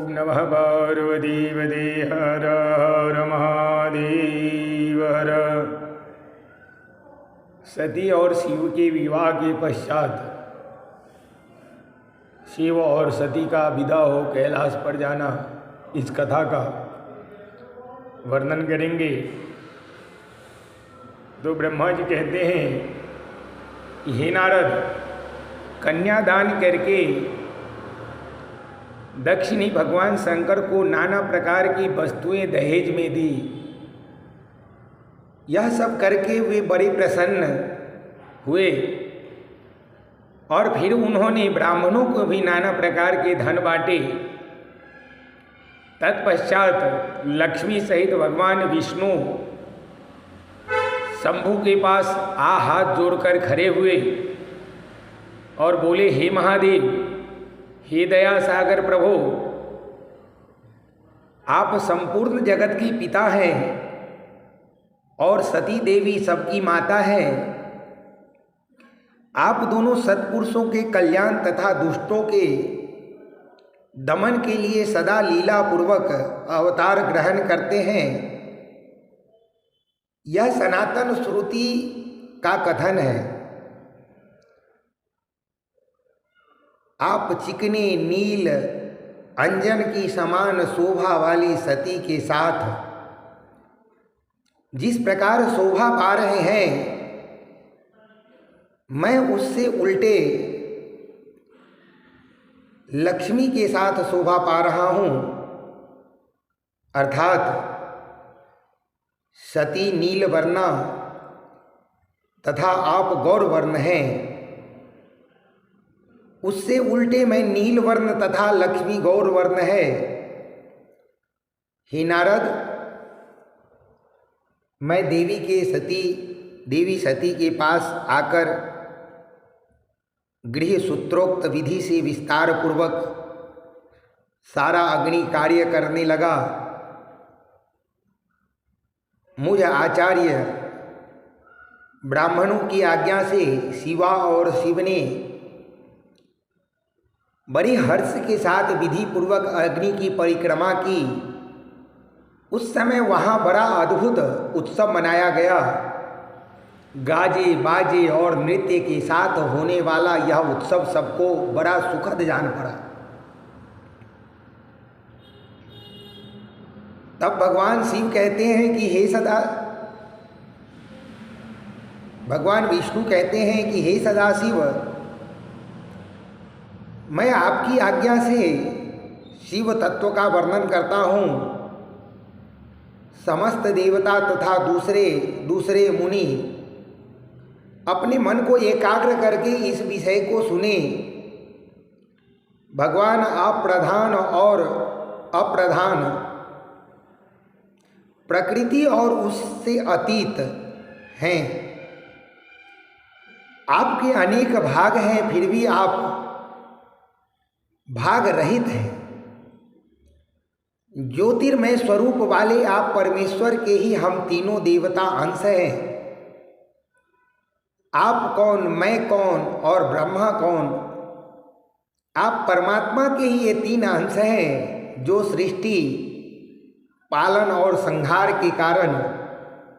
नमः पार्वतीपते हर हर महादेव हर। सती और शिव के विवाह के पश्चात शिव और सती का विदा हो कैलाश पर जाना, इस कथा का वर्णन करेंगे। तो ब्रह्मा जी कहते हैं, हे नारद, कन्यादान करके दक्ष ने भगवान शंकर को नाना प्रकार की वस्तुएं दहेज में दी। यह सब करके वे बड़े प्रसन्न हुए और फिर उन्होंने ब्राह्मणों को भी नाना प्रकार के धन बांटे। तत्पश्चात लक्ष्मी सहित भगवान विष्णु शंभु के पास हाथ जोड़कर खड़े हुए और बोले, हे महादेव, हे दया सागर प्रभु, आप संपूर्ण जगत की पिता हैं और सती देवी सबकी माता है। आप दोनों सत्पुरुषों के कल्याण तथा दुष्टों के दमन के लिए सदा लीला पूर्वक अवतार ग्रहण करते हैं। यह सनातन श्रुति का कथन है। आप चिकने नील अंजन की समान शोभा वाली सती के साथ जिस प्रकार शोभा पा रहे हैं, मैं उससे उल्टे लक्ष्मी के साथ शोभा पा रहा हूँ। अर्थात सती नील वर्णा तथा आप गौर वर्ण हैं, उससे उल्टे मैं नील वर्ण तथा लक्ष्मी गौर वर्ण है। हे नारद, मैं देवी सती के पास आकर गृह सूत्रोक्त विधि से विस्तार पूर्वक सारा अग्नि कार्य करने लगा। मुझ आचार्य ब्राह्मणों की आज्ञा से शिवा और शिव ने बड़े हर्ष के साथ विधि पूर्वक अग्नि की परिक्रमा की। उस समय वहाँ बड़ा अद्भुत उत्सव मनाया गया। गाजे बाजे और नृत्य के साथ होने वाला यह उत्सव सबको बड़ा सुखद जान पड़ा। तब भगवान शिव कहते हैं कि भगवान विष्णु कहते हैं कि हे सदाशिव, मैं आपकी आज्ञा से शिव तत्व का वर्णन करता हूँ। समस्त देवता तथा दूसरे मुनि अपने मन को एकाग्र करके इस विषय को सुने। भगवान अप्रधान और अप्रधान, प्रकृति और उससे अतीत हैं। आपके अनेक भाग हैं, फिर भी आप भाग रहित हैं। ज्योतिर्मय स्वरूप वाले आप परमेश्वर के ही हम तीनों देवता अंश हैं। आप कौन, मैं कौन और ब्रह्मा कौन? आप परमात्मा के ही ये तीन अंश हैं जो सृष्टि, पालन और संहार के कारण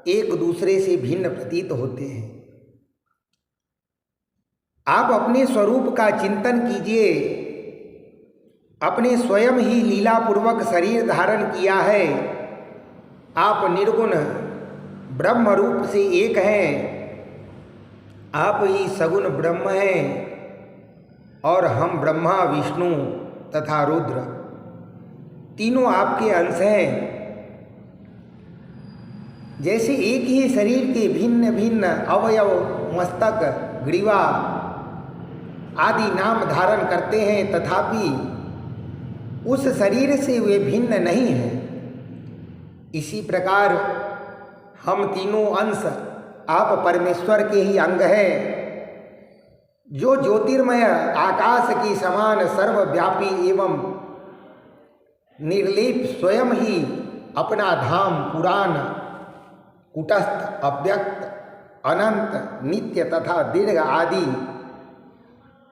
एक दूसरे से भिन्न प्रतीत होते हैं। आप अपने स्वरूप का चिंतन कीजिए। अपने स्वयं ही लीला पूर्वक शरीर धारण किया है। आप निर्गुण ब्रह्म रूप से एक हैं। आप ही सगुण ब्रह्म हैं और हम ब्रह्मा, विष्णु तथा रुद्र तीनों आपके अंश हैं। जैसे एक ही शरीर के भिन्न भिन्न अवयव मस्तक, ग्रीवा आदि नाम धारण करते हैं, तथापि उस शरीर से वे भिन्न नहीं हैं। इसी प्रकार हम तीनों अंश आप परमेश्वर के ही अंग हैं, जो ज्योतिर्मय आकाश के समान सर्वव्यापी एवं निर्लेप स्वयं ही अपना धाम पुराण, कुटस्थ, अव्यक्त, अनंत, नित्य तथा दीर्घ आदि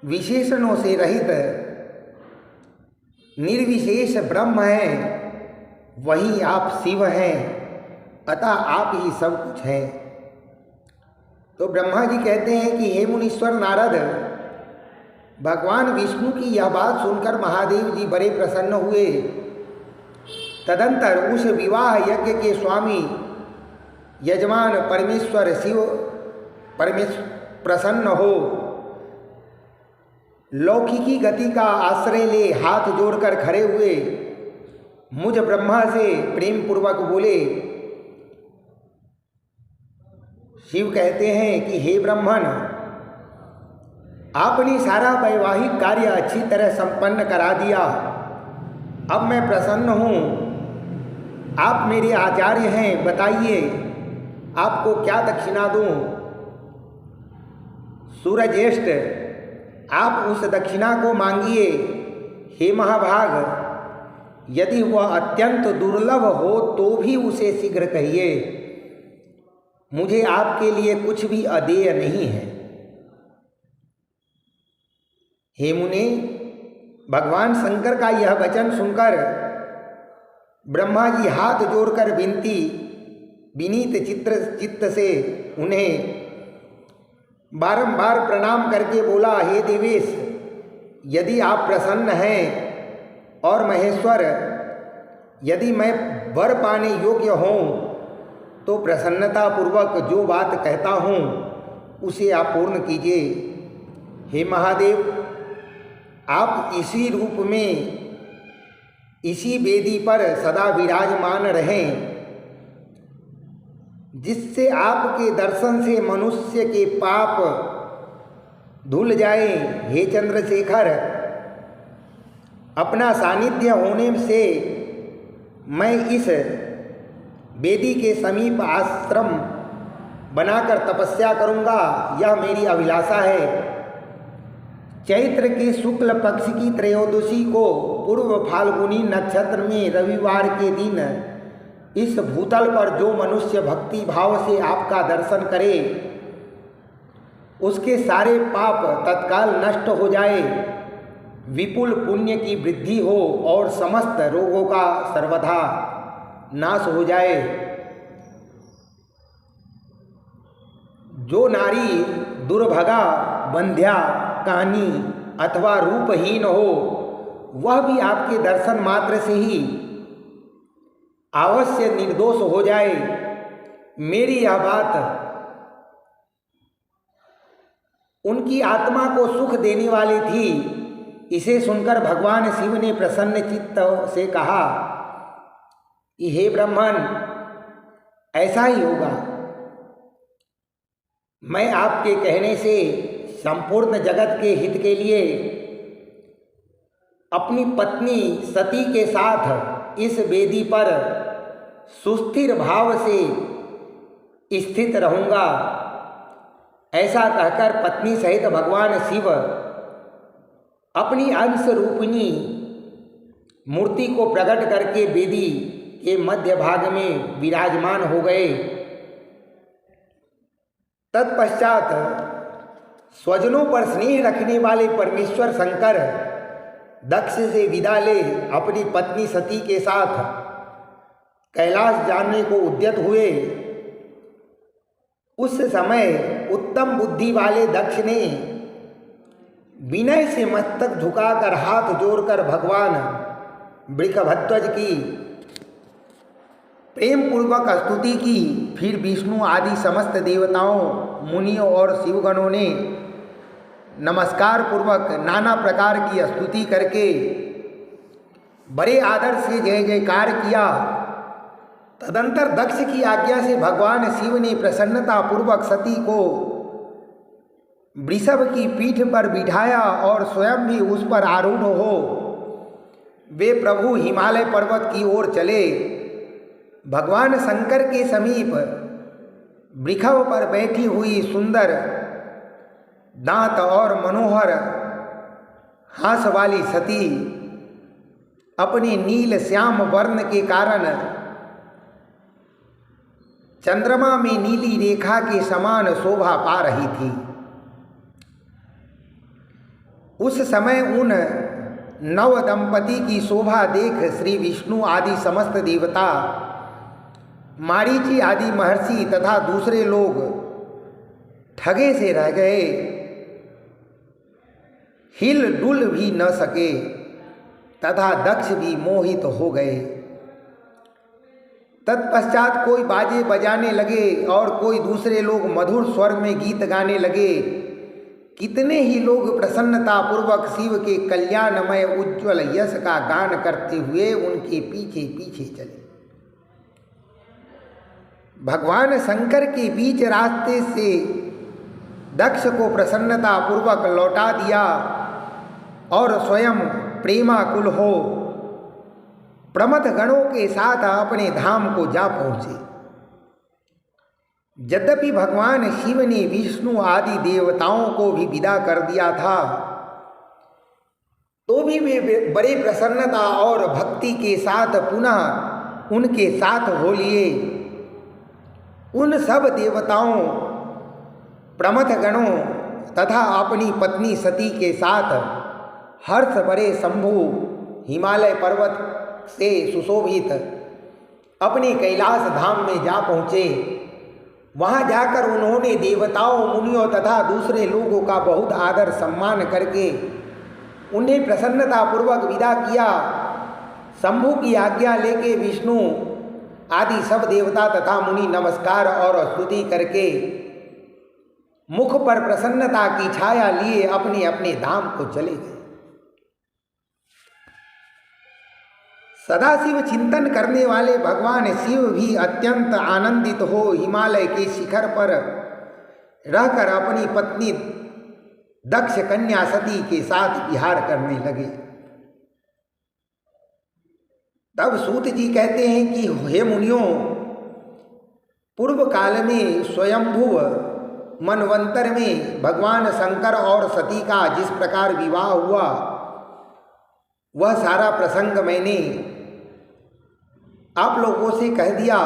विशेषणों से रहित निर्विशेष ब्रह्म है, वही आप शिव हैं, अतः आप ही सब कुछ हैं। तो ब्रह्मा जी कहते हैं कि हे मुनीश्वर नारद, भगवान विष्णु की यह बात सुनकर महादेव जी बड़े प्रसन्न हुए। तदंतर उस विवाह यज्ञ के स्वामी यजमान परमेश्वर शिव प्रसन्न हो लौकिकी गति का आश्रय ले हाथ जोड़कर खड़े हुए मुझ ब्रह्मा से प्रेम पूर्वक बोले। शिव कहते हैं कि हे ब्राह्मण, आपने सारा वैवाहिक कार्य अच्छी तरह संपन्न करा दिया। अब मैं प्रसन्न हूँ। आप मेरे आचार्य हैं, बताइए आपको क्या दक्षिणा दूँ। सूर्यज्येष्ठ, आप उस दक्षिणा को मांगिए। हे महाभाग, यदि वह अत्यंत दुर्लभ हो तो भी उसे शीघ्र कहिए। मुझे आपके लिए कुछ भी अदेय नहीं है। हे मुने, भगवान शंकर का यह वचन सुनकर ब्रह्मा जी हाथ जोड़कर विनीत चित्त से उन्हें बारंबार प्रणाम करके बोला, हे देवेश, यदि आप प्रसन्न हैं और महेश्वर, यदि मैं वर पाने योग्य हूँ तो प्रसन्नतापूर्वक जो बात कहता हूँ उसे आप पूर्ण कीजिए। हे महादेव, आप इसी रूप में इसी वेदी पर सदा विराजमान रहें, जिससे आपके दर्शन से मनुष्य के पाप धुल जाए। हे चंद्रशेखर, अपना सानिध्य होने से मैं इस वेदी के समीप आश्रम बनाकर तपस्या करूंगा, यह मेरी अभिलाषा है। चैत्र के शुक्ल पक्ष की त्रयोदशी को पूर्व फाल्गुनी नक्षत्र में रविवार के दिन इस भूतल पर जो मनुष्य भक्ति भाव से आपका दर्शन करे, उसके सारे पाप तत्काल नष्ट हो जाए, विपुल पुण्य की वृद्धि हो और समस्त रोगों का सर्वथा नाश हो जाए। जो नारी दुर्भगा, बंध्या, कानी अथवा रूपहीन हो, वह भी आपके दर्शन मात्र से ही अवश्य निर्दोष हो जाए। मेरी यह बात उनकी आत्मा को सुख देने वाली थी। इसे सुनकर भगवान शिव ने प्रसन्न चित्त से कहा कि हे ब्राह्मण, ऐसा ही होगा। मैं आपके कहने से संपूर्ण जगत के हित के लिए अपनी पत्नी सती के साथ इस वेदी पर सुस्थिर भाव से स्थित रहूंगा। ऐसा कहकर पत्नी सहित भगवान शिव अपनी अंश रूपिणी मूर्ति को प्रकट करके वेदी के मध्य भाग में विराजमान हो गए। तत्पश्चात स्वजनों पर स्नेह रखने वाले परमेश्वर शंकर दक्ष से विदा ले अपनी पत्नी सती के साथ कैलाश जाने को उद्यत हुए। उस समय उत्तम बुद्धि वाले दक्ष ने विनय से मस्तक झुकाकर हाथ जोड़कर भगवान वृषभध्वज की प्रेम पूर्वक स्तुति की। फिर विष्णु आदि समस्त देवताओं, मुनियों और शिवगणों ने नमस्कार पूर्वक नाना प्रकार की स्तुति करके बड़े आदर से जय जयकार किया। तदंतर दक्ष की आज्ञा से भगवान शिव ने प्रसन्नता पूर्वक सती को वृषभ की पीठ पर बिठाया और स्वयं भी उस पर आरूढ़ हो वे प्रभु हिमालय पर्वत की ओर चले। भगवान शंकर के समीप वृषभ पर बैठी हुई सुंदर दांत और मनोहर हास वाली सती अपने नील श्याम वर्ण के कारण चंद्रमा में नीली रेखा के समान शोभा पा रही थी। उस समय उन नव दंपति की शोभा देख श्री विष्णु आदि समस्त देवता, मारीची आदि महर्षि तथा दूसरे लोग ठगे से रह गए, हिल डुल भी न सके तथा दक्ष भी मोहित हो गए। तत्पश्चात कोई बाजे बजाने लगे और कोई दूसरे लोग मधुर स्वर में गीत गाने लगे। कितने ही लोग प्रसन्नता पूर्वक शिव के कल्याणमय उज्ज्वल यश का गान करते हुए उनके पीछे पीछे चले। भगवान शंकर के बीच रास्ते से दक्ष को प्रसन्नता पूर्वक लौटा दिया और स्वयं प्रेमाकुल हो प्रमथ गणों के साथ अपने धाम को जा पहुँचे। यद्यपि भगवान शिव ने विष्णु आदि देवताओं को भी विदा कर दिया था, तो भी वे बड़े प्रसन्नता और भक्ति के साथ पुनः उनके साथ हो लिए। उन सब देवताओं, प्रमथ गणों तथा अपनी पत्नी सती के साथ हर्ष भरे शंभु हिमालय पर्वत से सुशोभित अपने कैलाश धाम में जा पहुँचे। वहाँ जाकर उन्होंने देवताओं, मुनियों तथा दूसरे लोगों का बहुत आदर सम्मान करके उन्हें प्रसन्नतापूर्वक विदा किया। शंभु की आज्ञा लेके विष्णु आदि सब देवता तथा मुनि नमस्कार और स्तुति करके मुख पर प्रसन्नता की छाया लिए अपने अपने धाम को चले गए। सदाशिव चिंतन करने वाले भगवान शिव भी अत्यंत आनंदित हो हिमालय के शिखर पर रहकर अपनी पत्नी दक्ष कन्या सती के साथ विहार करने लगे। तब सूत जी कहते हैं कि हे मुनियों, पूर्व काल में स्वयंभुव मनवंतर में भगवान शंकर और सती का जिस प्रकार विवाह हुआ, वह सारा प्रसंग मैंने आप लोगों से कह दिया।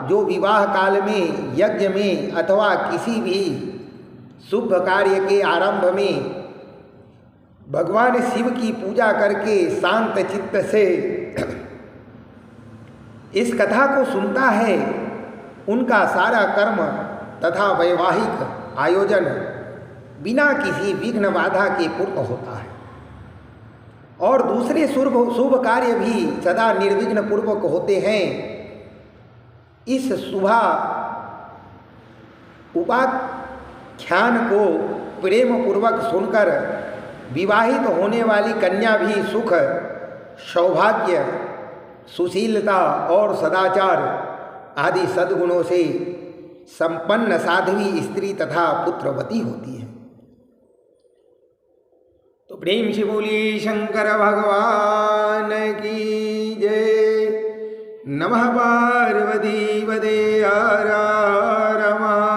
जो विवाह काल में, यज्ञ में अथवा किसी भी शुभ कार्य के आरंभ में भगवान शिव की पूजा करके शांत चित्त से इस कथा को सुनता है, उनका सारा कर्म तथा वैवाहिक आयोजन बिना किसी विघ्न बाधा के पूर्ण होता है और दूसरे शुभ कार्य भी सदा निर्विघ्न पूर्वक होते हैं। इस शुभ उपाख्यान को प्रेम पूर्वक सुनकर विवाहित होने वाली कन्या भी सुख, सौभाग्य, सुशीलता और सदाचार आदि सद्गुणों से संपन्न साध्वी स्त्री तथा पुत्रवती होती है। तो प्रेम से बोलिए शंकर भगवान की जय। नमः पार्वती पते हर हर महादेव।